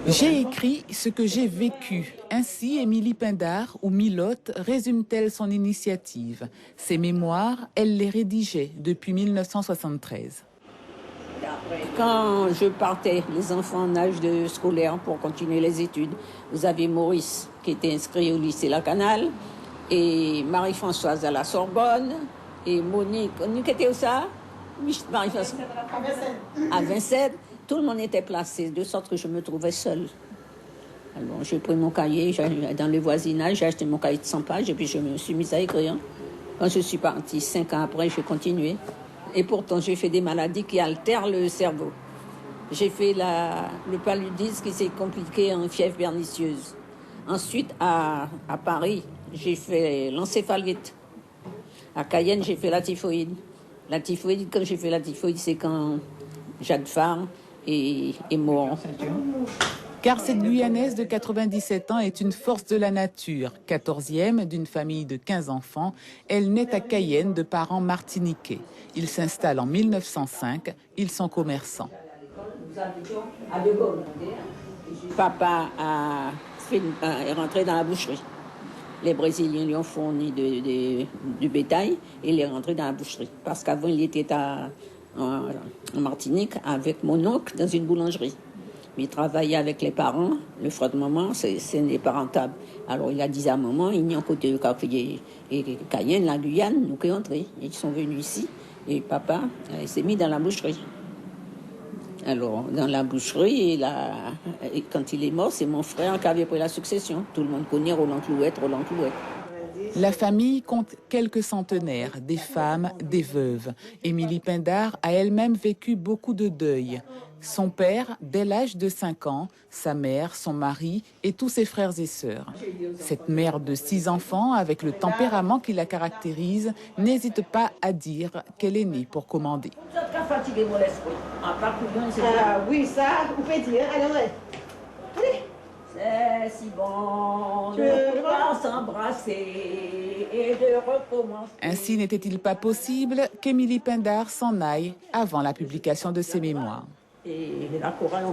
J'ai écrit ce que j'ai vécu. Ainsi, Émilie Pindar, ou Milote, résume-t-elle son initiative. Ses mémoires, elle les rédigeait depuis 1973. Quand je partais, les enfants en âge de scolaire pour continuer les études, vous avez Maurice qui était inscrit au lycée La Canale, et Marie-Françoise à la Sorbonne, et Monique était où ça? Marie-Françoise à Vincennes. Tout le monde était placé, de sorte que je me trouvais seule. Alors j'ai pris mon cahier, dans le voisinage, j'ai acheté mon cahier de 100 pages et puis je me suis mise à écrire. Quand je suis partie, 5 ans après, j'ai continué. Et pourtant, j'ai fait des maladies qui altèrent le cerveau. J'ai fait le paludisme qui s'est compliqué en fièvre pernicieuse. Ensuite, à Paris, j'ai fait l'encéphalite. À Cayenne, j'ai fait la typhoïde. La typhoïde, quand j'ai fait la typhoïde, c'est quand Jacques Farr est mort. Car cette Guyanaise de 97 ans est une force de la nature. 14e d'une famille de 15 enfants, elle naît à Cayenne de parents martiniquais. Ils s'installent en 1905, ils sont commerçants. Papa est rentré dans la boucherie. Les Brésiliens lui ont fourni du bétail et il est rentré dans la boucherie. Parce qu'avant, il était en Martinique avec mon oncle dans une boulangerie. Mais il travaillait avec les parents. Le frère de maman, ce n'est pas rentable. Alors il a dit à maman, il n'y a côté de café et Cayenne, la Guyane, nous qui entrés. Ils sont venus ici et papa s'est mis dans la boucherie. Alors, dans la boucherie, et quand il est mort, c'est mon frère qui avait pris la succession. Tout le monde connaît Roland Clouette. La famille compte quelques centenaires, des femmes, des veuves. Émilie Pindar a elle-même vécu beaucoup de deuil. Son père, dès l'âge de 5 ans, sa mère, son mari et tous ses frères et sœurs. Cette mère de 6 enfants, avec le tempérament qui la caractérise, n'hésite pas à dire qu'elle est née pour commander. Ah oui, ça, vous pouvez dire. Allez. C'est si bon de pouvoir s'embrasser et de recommencer. Ainsi n'était-il pas possible qu'Émilie Pindar s'en aille avant la publication de ses mémoires. Et la chorale